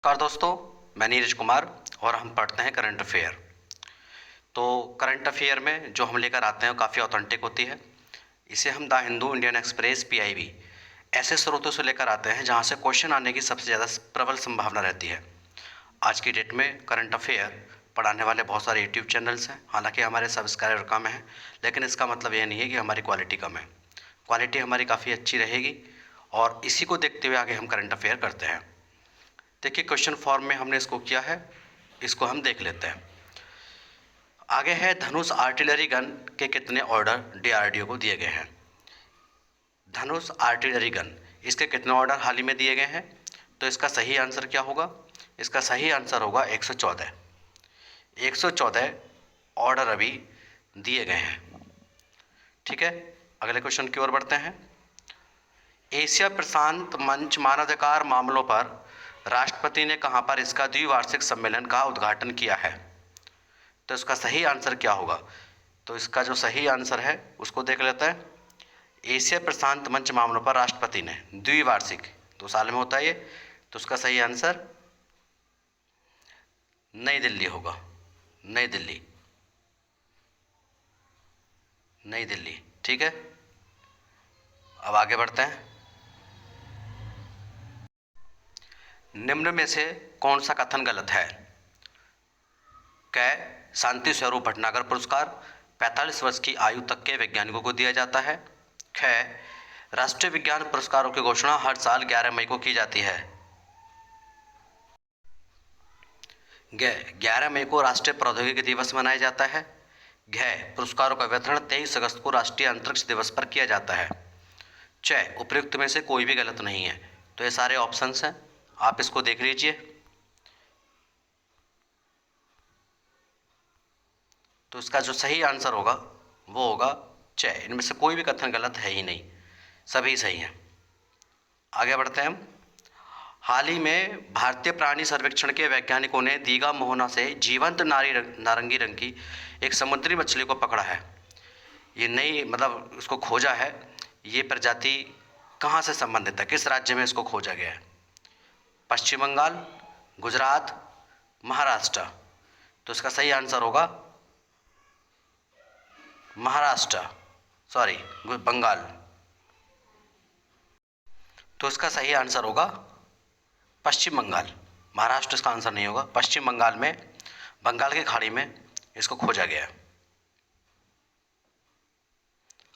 नमस्कार दोस्तों, मैं नीरज कुमार और हम पढ़ते हैं करंट अफेयर। तो करंट अफेयर में जो हम लेकर आते हैं वो काफ़ी ऑथेंटिक होती है। इसे हम the Hindu, Indian express, PIB ऐसे स्रोतों से लेकर आते हैं जहां से क्वेश्चन आने की सबसे ज़्यादा प्रबल संभावना रहती है। आज की डेट में करंट अफेयर पढ़ाने वाले बहुत सारे यूट्यूब चैनल्स हैं। हालांकि हमारे सब्सक्राइबर कम हैं, लेकिन इसका मतलब ये नहीं है कि हमारी क्वालिटी कम है। क्वालिटी हमारी काफ़ी अच्छी रहेगी और इसी को देखते हुए आगे हम करंट अफेयर करते हैं। देखिए, क्वेश्चन फॉर्म में हमने इसको किया है, इसको हम देख लेते हैं। आगे है, धनुष आर्टिलरी गन के कितने ऑर्डर डीआरडीओ को दिए गए हैं। धनुष आर्टिलरी गन, इसके कितने ऑर्डर हाल ही में दिए गए हैं? तो इसका सही आंसर क्या होगा? इसका सही आंसर होगा 114। 114 ऑर्डर अभी दिए गए हैं। ठीक है, अगले क्वेश्चन की ओर बढ़ते हैं। एशिया प्रशांत मंच मानवाधिकार मामलों पर राष्ट्रपति ने कहां पर इसका द्विवार्षिक सम्मेलन का उद्घाटन किया है? तो इसका सही आंसर क्या होगा? तो इसका जो सही आंसर है उसको देख लेते हैं। एशिया प्रशांत मंच मामलों पर राष्ट्रपति ने द्विवार्षिक, 2 साल में होता है ये, तो उसका सही आंसर नई दिल्ली होगा। नई दिल्ली, नई दिल्ली। ठीक है, अब आगे बढ़ते हैं। निम्न में से कौन सा कथन गलत है? क, शांति स्वरूप भटनागर पुरस्कार 45 वर्ष की आयु तक के वैज्ञानिकों को दिया जाता है। ख, राष्ट्रीय विज्ञान पुरस्कारों की घोषणा हर साल 11 मई को की जाती है। ग, 11 मई को राष्ट्रीय प्रौद्योगिकी दिवस मनाया जाता है। घ, पुरस्कारों का वितरण 23 अगस्त को राष्ट्रीय अंतरिक्ष दिवस पर किया जाता है। च, उपयुक्त में से कोई भी गलत नहीं है। तो ये सारे ऑप्शंस हैं, आप इसको देख लीजिए। तो इसका जो सही आंसर होगा वो होगा च। इनमें से कोई भी कथन गलत है ही नहीं, सभी सही हैं। आगे बढ़ते हैं हम। हाल ही में भारतीय प्राणी सर्वेक्षण के वैज्ञानिकों ने दीघा मोहना से जीवंत नारंगी रंग की एक समुद्री मछली को पकड़ा है। ये नई मतलब इसको खोजा है। ये प्रजाति कहाँ से संबंधित है, किस राज्य में इसको खोजा गया है? पश्चिम बंगाल, गुजरात, महाराष्ट्र। तो इसका सही आंसर होगा महाराष्ट्र, सॉरी बंगाल। तो इसका सही आंसर होगा पश्चिम बंगाल। महाराष्ट्र इसका आंसर नहीं होगा। पश्चिम बंगाल में, बंगाल की खाड़ी में इसको खोजा गया है।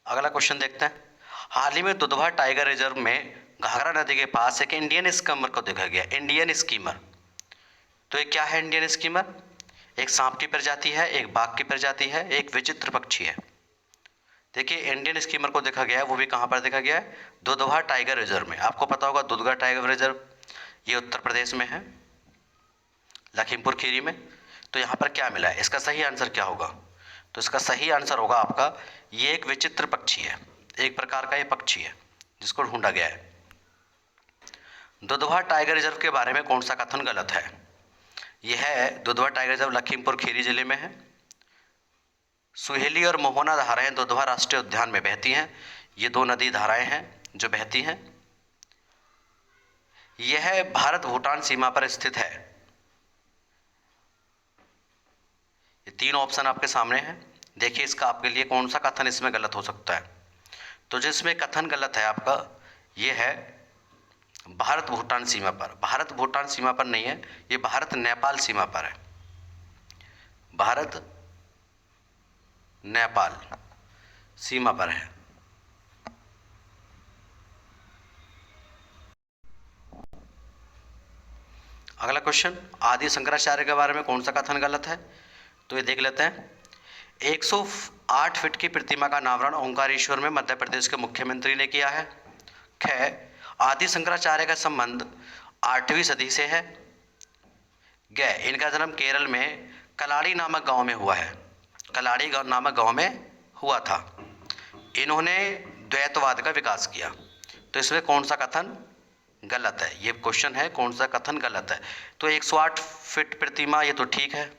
अगला क्वेश्चन देखते हैं। हाल ही में दुधवा टाइगर रिजर्व में घाघरा नदी के पास एक इंडियन स्कीमर को देखा गया। इंडियन स्कीमर, तो ये क्या है? इंडियन स्कीमर एक सांप की प्रजाति है, एक बाघ की प्रजाति है, एक विचित्र पक्षी है। देखिए, इंडियन स्कीमर को देखा गया है, वो भी कहाँ पर देखा गया है? दुधवा टाइगर रिजर्व में। आपको पता होगा दुधवा टाइगर रिजर्व ये उत्तर प्रदेश में है, लखीमपुर खीरी में। तो यहाँ पर क्या मिला है? इसका सही आंसर क्या होगा? तो इसका सही आंसर होगा आपका, ये एक विचित्र पक्षी है, एक प्रकार का ये पक्षी है जिसको ढूंढा गया है। दुधवा टाइगर रिजर्व के बारे में कौन सा कथन गलत है? यह है, दुधवा टाइगर रिजर्व लखीमपुर खीरी जिले में है। सुहेली और मोहना धाराएं दुधवा राष्ट्रीय उद्यान में बहती हैं। ये दो नदी धाराएं हैं जो बहती हैं। यह भारत भूटान सीमा पर स्थित है। ये 3 ऑप्शन आपके सामने हैं। देखिए, इसका आपके लिए कौन सा कथन इसमें गलत हो सकता है? तो जिसमें कथन गलत है आपका, ये है भारत भूटान सीमा पर। भारत भूटान सीमा पर नहीं है, ये भारत नेपाल सीमा पर है। भारत नेपाल सीमा पर है। अगला क्वेश्चन, आदि शंकराचार्य के बारे में कौन सा कथन गलत है? तो ये देख लेते हैं। 108 फीट की प्रतिमा का अनावरण ओंकारेश्वर में मध्य प्रदेश के मुख्यमंत्री ने किया है। ख, आदि शंकराचार्य का संबंध 8वीं सदी से है। ग, इनका जन्म केरल में कलाड़ी नामक गांव में हुआ है। कलाड़ी नामक गांव में हुआ था। इन्होंने द्वैतवाद का विकास किया। तो इसमें कौन सा कथन गलत है? ये क्वेश्चन है, कौन सा कथन गलत है? तो 108 फीट प्रतिमा, ये तो ठीक है,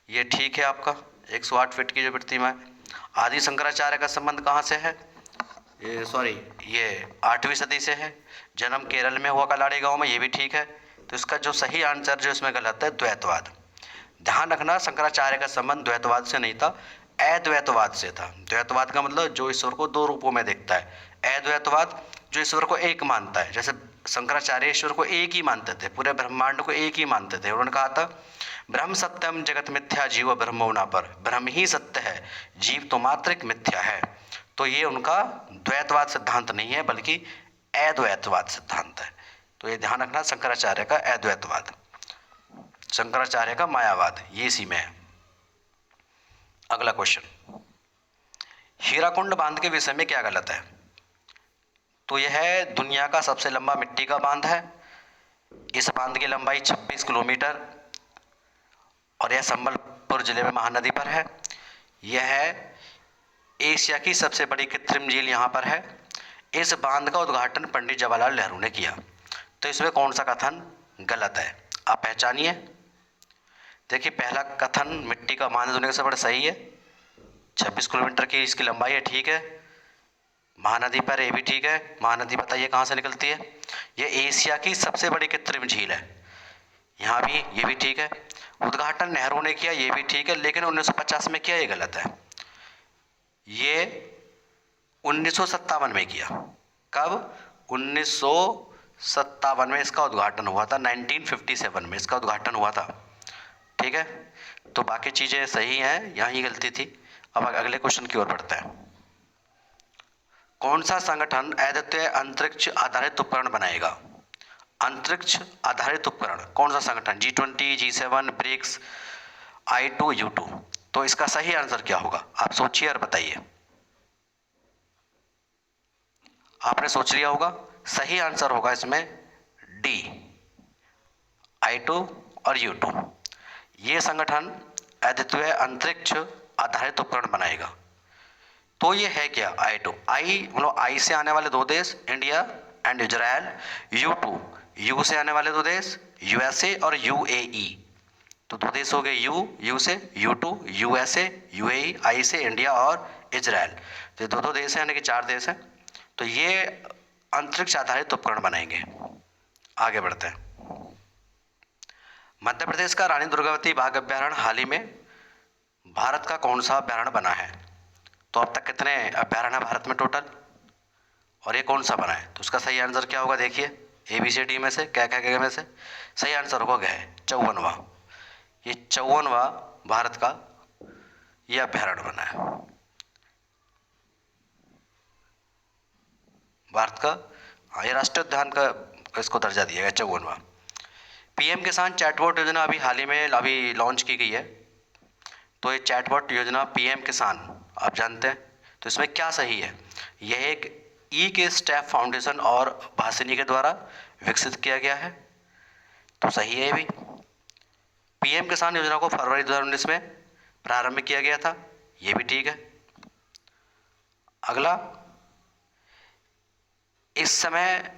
ये ठीक है आपका 108 फीट की जो प्रतिमा है। आदि शंकराचार्य का संबंध कहाँ से है? ये 8वीं सदी से है। जन्म केरल में हुआ कलाड़ी गांव में, ये भी ठीक है। तो इसका जो सही आंसर जो इसमें गलत है, द्वैतवाद। ध्यान रखना, शंकराचार्य का संबंध द्वैतवाद से नहीं था, अद्वैतवाद से था। द्वैतवाद का मतलब जो ईश्वर को दो रूपों में देखता है। अद्वैतवाद जो ईश्वर को एक मानता है। जैसे शंकराचार्य ईश्वर को एक ही मानते थे, पूरे ब्रह्मांड को एक ही मानते थे। उन्होंने कहा था ब्रह्म सत्यम जगत मिथ्या जीव ब्रह्मो न पर, ब्रह्म ही सत्य है, जीव तो मात्र एक मिथ्या है। तो ये उनका द्वैतवाद सिद्धांत नहीं है, बल्कि अद्वैतवाद सिद्धांत है। तो ये ध्यान रखना, शंकराचार्य का अद्वैतवाद, शंकराचार्य का मायावाद, ये इसी में है। अगला क्वेश्चन, हीराकुंड बांध के विषय में क्या गलत है? तो यह है दुनिया का सबसे लंबा मिट्टी का बांध है। इस बांध की लंबाई 26 किलोमीटर और यह संबलपुर जिले में महानदी पर है। यह है एशिया की सबसे बड़ी कृत्रिम झील यहाँ पर है। इस बांध का उद्घाटन पंडित जवाहरलाल नेहरू ने किया। तो इसमें कौन सा कथन गलत है, आप पहचानिए। देखिए, पहला कथन मिट्टी का बांध दुनिया से बड़ा सही है, 26 किलोमीटर की इसकी लंबाई है, ठीक है। महानदी पर, ये भी ठीक है। महानदी बताइए कहाँ से निकलती है? ये एशिया की सबसे बड़ी कृत्रिम झील है, यहाँ भी, ये भी ठीक है। उद्घाटन नेहरू ने किया, ये भी ठीक है, लेकिन 1950 में किया, ये गलत है। ये 1957 में किया। कब? 1957 में इसका उद्घाटन हुआ था, 1957 में इसका उद्घाटन हुआ था, ठीक है। तो बाकी चीज़ें सही हैं, यहाँ ही गलती थी। अब अगले क्वेश्चन की ओर बढ़ते हैं। कौन सा संगठन अद्वितीय अंतरिक्ष आधारित उपकरण बनाएगा? अंतरिक्ष आधारित उपकरण कौन सा संगठन? G20, G7, BRICS, I2, U2। तो इसका सही आंसर क्या होगा? आप सोचिए और बताइए। आपने सोच लिया होगा, सही आंसर होगा इसमें डी, I2 और U2। ये संगठन अद्वितीय अंतरिक्ष आधारित उपकरण बनाएगा। तो ये है क्या? I2, आई मतलब आई से आने वाले दो देश, India and Israel. U2, you से आने वाले दो देश, USA और UAE। तो दो देश हो गए, यू से, U2 USA, UAE, आई से इंडिया और इजराइल। तो दो दो देश हैं, यानी कि 4 देश हैं। तो ये अंतरिक्ष आधारित उपकरण बनाएंगे। आगे बढ़ते हैं। मध्य प्रदेश का रानी दुर्गावती बाघ अभ्यारण्य हाल ही में भारत का कौन सा अभ्यारण्य बना है? तो अब तक कितने अभ्यारण्य भारत में टोटल, और ये कौन सा बना है? तो उसका सही आंसर क्या होगा? देखिए, ABCD में से क्या में से सही आंसर होगा क्या है? 54वां। ये 54वां भारत का ये अभ्यारण्य बना है, भारत का। हाँ, ये राष्ट्रीय उद्यान का इसको दर्जा दिया गया, 54वां। PM किसान चैटबॉट योजना अभी हाल ही में लॉन्च की गई है। तो ये चैटबॉट योजना PM किसान आप जानते हैं, तो इसमें क्या सही है? यह एक के स्टेप फाउंडेशन और भासिनी के द्वारा विकसित किया गया है, तो सही है ये भी। PM किसान योजना को फरवरी 2019 में प्रारंभ किया गया था, ये भी ठीक है। अगला, इस समय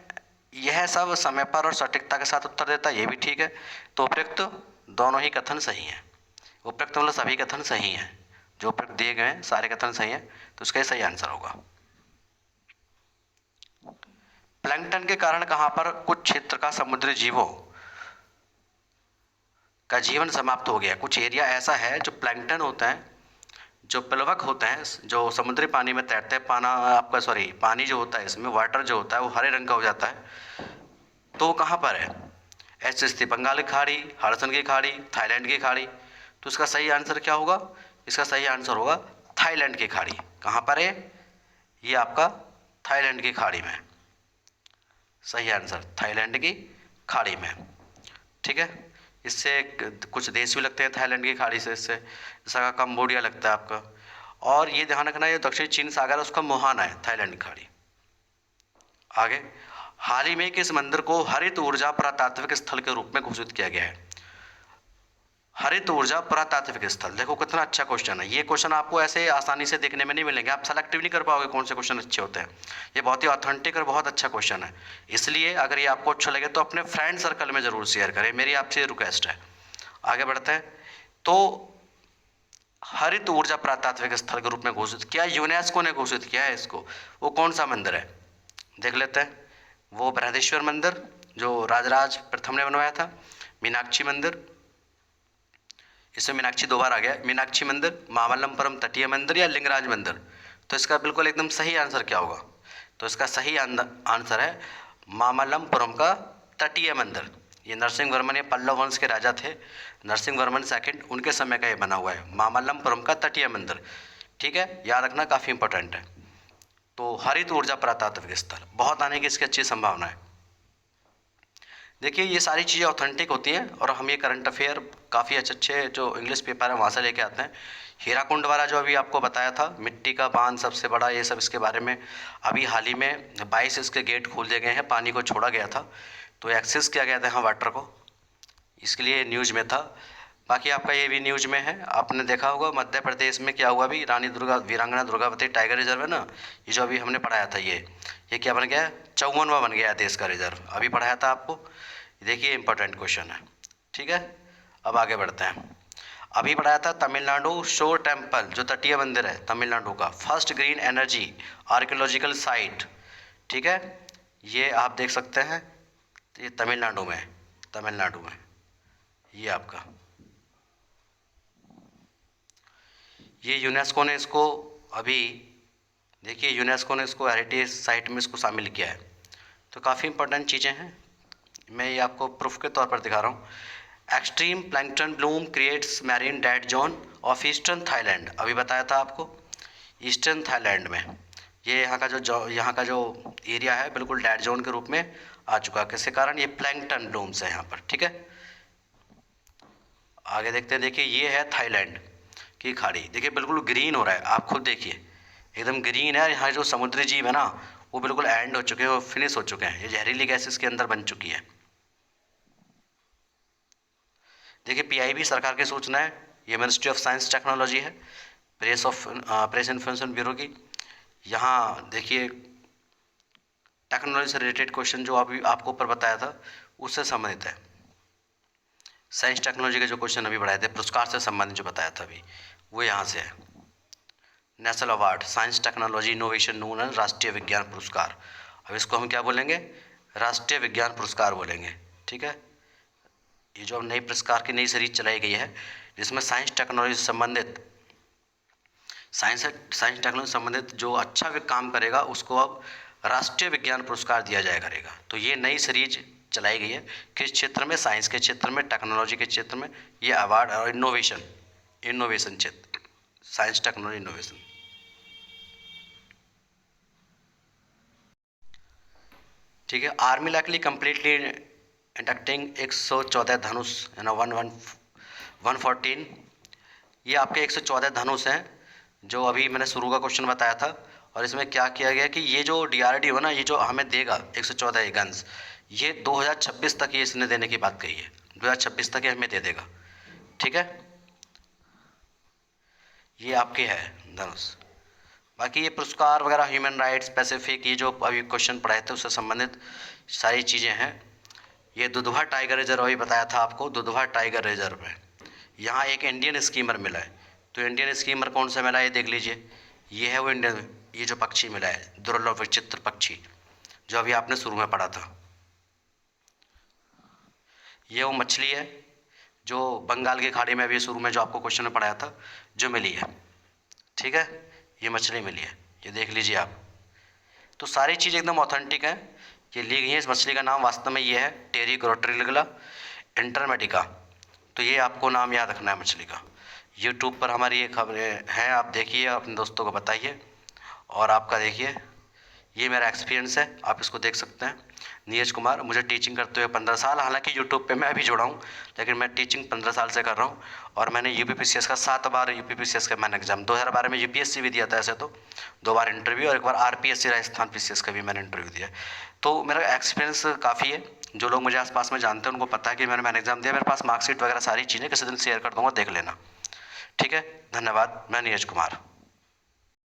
यह सब समय पर और सटीकता के साथ उत्तर देता है, ये भी ठीक है। तो उपयुक्त दोनों ही कथन सही हैं। उपयुक्त मतलब सभी कथन सही हैं, जो उपयुक्त दिए गए हैं सारे कथन सही हैं, तो उसका सही आंसर होगा। प्लैंकटन के कारण कहां पर कुछ क्षेत्र का समुद्री जीवों का जीवन समाप्त हो गया? कुछ एरिया ऐसा है जो प्लैंकटन होता है, जो प्लवक होते हैं, जो समुद्री पानी में तैरते हैं, पानी जो होता है इसमें, वाटर जो होता है वो हरे रंग का हो जाता है। तो वो कहाँ पर है? ऐसी स्थिति बंगाल की खाड़ी, हडसन की खाड़ी, थाईलैंड की खाड़ी। तो इसका सही आंसर क्या होगा? इसका सही आंसर होगा थाईलैंड की खाड़ी। कहाँ पर है? ये आपका थाईलैंड की खाड़ी में। सही आंसर थाईलैंड की खाड़ी में, ठीक है। इससे कुछ देश भी लगते हैं थाईलैंड की खाड़ी से, इससे जैसा कंबोडिया लगता है आपका। और ये ध्यान रखना, ये दक्षिण चीन सागर है, उसका मुहाना है थाईलैंड की खाड़ी। आगे, हाल ही में किस मंदिर को हरित ऊर्जा पुरातात्विक स्थल के रूप में घोषित किया गया है? हरित ऊर्जा पुरातात्विक स्थल, देखो कितना अच्छा क्वेश्चन है। ये क्वेश्चन आपको ऐसे आसानी से देखने में नहीं मिलेंगे, आप सेलेक्टिव नहीं कर पाओगे कौन से क्वेश्चन अच्छे होते हैं। ये बहुत ही ऑथेंटिक और बहुत अच्छा क्वेश्चन है, इसलिए अगर ये आपको अच्छा लगे तो अपने फ्रेंड सर्कल में ज़रूर शेयर करें, मेरी आपसे रिक्वेस्ट है। आगे बढ़ते हैं। तो हरित ऊर्जा पुरातात्विक स्थल के रूप में घोषित किया, यूनेस्को ने घोषित किया है इसको। वो कौन सा मंदिर है? देख लेते हैं। वो बृहदेश्वर मंदिर, जो राजराज प्रथम ने बनवाया था, मीनाक्षी मंदिर, इसमें मीनाक्षी 2 बार आ गया, मीनाक्षी मंदिर, मामल्लपुरम तटीय मंदिर या लिंगराज मंदिर। तो इसका बिल्कुल एकदम सही आंसर क्या होगा? तो इसका सही आंसर है मामल्लपुरम का तटीय मंदिर। ये नरसिंहवर्मन, ये पल्लव वंश के राजा थे, नरसिंहवर्मन सेकंड, उनके समय का ये बना हुआ है मामल्लपुरम का तटीय मंदिर। ठीक है, याद रखना, काफ़ी इंपॉर्टेंट है। तो हरित ऊर्जा पुरातात्विक स्थल बहुत आने की इसकी अच्छी संभावना है। देखिए ये सारी चीज़ें ऑथेंटिक होती हैं और हम ये करंट अफेयर काफ़ी अच्छे जो इंग्लिश पेपर है वहाँ से लेके आते हैं। हीराकुंड वाला जो अभी आपको बताया था, मिट्टी का बांध सबसे बड़ा, ये सब इसके बारे में अभी हाल ही में 22 इसके गेट खोल दिए गए हैं, पानी को छोड़ा गया था, तो एक्सेस किया गया था यहाँ वाटर को, इसके लिए न्यूज़ में था। बाकी आपका ये भी न्यूज़ में है, आपने देखा होगा मध्य प्रदेश में क्या हुआ अभी, रानी वीरांगना दुर्गावती टाइगर रिजर्व है ना, ये जो अभी हमने पढ़ाया था, ये क्या बन गया, 54वां बन गया देश का रिजर्व, अभी पढ़ाया था आपको। देखिए इंपॉर्टेंट क्वेश्चन है। ठीक है, अब आगे बढ़ते हैं। अभी पढ़ाया था तमिलनाडु शोर टेम्पल, जो तटीय मंदिर है तमिलनाडु का, first green energy archaeological site. ठीक है, ये आप देख सकते हैं, ये तमिलनाडु में, तमिलनाडु में ये आपका, ये यूनेस्को ने इसको अभी, देखिए यूनेस्को ने इसको हेरिटेज साइट में इसको शामिल किया है। तो काफ़ी इंपॉर्टेंट चीज़ें हैं, मैं ये आपको प्रूफ के तौर पर दिखा रहा हूँ। Extreme plankton Bloom creates marine dead zone of eastern Thailand, अभी बताया था आपको, ईस्टर्न थाईलैंड में ये यहाँ का जो एरिया है बिल्कुल डेड जोन के रूप में आ चुका है। किसके कारण? ये प्लैंकटन ब्लूम्स है यहाँ पर। ठीक है, आगे देखते हैं। देखिए ये है थाईलैंड की खाड़ी, देखिए बिल्कुल ग्रीन हो रहा है, आप खुद देखिए एकदम ग्रीन है। यहाँ जो समुद्री जीव है ना वो बिल्कुल एंड हो चुके हैं, वो फिनिश हो चुके हैं, ये जहरीली गैस इसके अंदर बन चुकी है। देखिए पीआईबी सरकार की सूचना है, ये मिनिस्ट्री ऑफ साइंस टेक्नोलॉजी है, प्रेस इन्फॉर्मेशन ब्यूरो की। यहाँ देखिए टेक्नोलॉजी से रिलेटेड क्वेश्चन जो अभी आपको ऊपर बताया था उससे संबंधित है। साइंस टेक्नोलॉजी के जो क्वेश्चन अभी बढ़ाए थे पुरस्कार से संबंधित जो बताया था अभी, वो यहाँ से है। National award science technology innovation नून है, राष्ट्रीय विज्ञान पुरस्कार। अब इसको हम क्या बोलेंगे? राष्ट्रीय विज्ञान पुरस्कार बोलेंगे। ठीक है, ये जो नई पुरस्कार की नई सीरीज चलाई गई है जिसमें साइंस टेक्नोलॉजी से संबंधित साइंस टेक्नोलॉजी संबंधित जो अच्छा काम करेगा उसको अब राष्ट्रीय विज्ञान पुरस्कार दिया जाया करेगा। तो ये नई सीरीज चलाई गई है किस क्षेत्र में? साइंस के क्षेत्र में, टेक्नोलॉजी के क्षेत्र में ये अवार्ड, और इनोवेशन क्षेत्र, साइंस टेक्नोलॉजी इनोवेशन। ठीक है, आर्मी लाइकली कम्प्लीटली इंडक्टिंग 114 धनुष है ना, 114, ये आपके 114 धनुष हैं जो अभी मैंने शुरू का क्वेश्चन बताया था। और इसमें क्या किया गया कि ये जो डीआरडीओ है ना, ये जो हमें देगा 114 गन्स, ये 2026 तक ये इसने देने की बात कही है, 2026 तक ये हमें दे देगा। ठीक है, ये आपके है धनुष। बाकी ये पुरस्कार वगैरह ह्यूमन राइट्स स्पेसिफिक, ये जो अभी क्वेश्चन पढ़ाए थे उससे संबंधित सारी चीज़ें हैं। ये दुधवा टाइगर रिजर्व अभी बताया था आपको, दुधवा टाइगर रिजर्व है, यहाँ एक इंडियन स्कीमर मिला है। तो इंडियन स्कीमर कौन सा मिला है ये देख लीजिए, ये है वो इंडियन, ये जो पक्षी मिला है दुर्लभ विचित्र पक्षी जो अभी आपने शुरू में पढ़ा था। ये वो मछली है जो बंगाल की खाड़ी में अभी शुरू में जो आपको क्वेश्चन में पढ़ाया था जो मिली है। ठीक है, ये मछली मिली है, ये देख लीजिए आप। तो सारी चीज़ एकदम ऑथेंटिक है, ये ली गई है। इस मछली का नाम वास्तव में ये है टेरिग्रोट्रिलिगला इंटरमेडिका। तो ये आपको नाम याद रखना है मछली का। यूट्यूब पर हमारी ये खबरें हैं, आप देखिए, अपने दोस्तों को बताइए। और आपका देखिए ये मेरा एक्सपीरियंस है, आप इसको देख सकते हैं। नीरज कुमार, मुझे टीचिंग करते हुए 15 साल, हालांकि यूट्यूब पे मैं अभी जुड़ा हूँ लेकिन मैं टीचिंग 15 साल से कर रहा हूँ। और मैंने यूपीपीसीएस का 7 बार यूपीपीसीएस का मैंने एग्जाम, 2012 में यूपीएससी भी दिया था ऐसे तो, 2 बार इंटरव्यू, और 1 बार आरपीएससी राजस्थान पीसीएस का भी मैंने इंटरव्यू दिया। तो मेरा एक्सपीरियंस काफ़ी है, जो लोग मुझे आसपास में जानते हैं उनको पता है कि मैंने एग्जाम दिया। मेरे पास मार्कशीट वगैरह सारी चीज़ें किसी दिन शेयर कर दूँगा, देख लेना। ठीक है, धन्यवाद। मैं नीरज कुमार।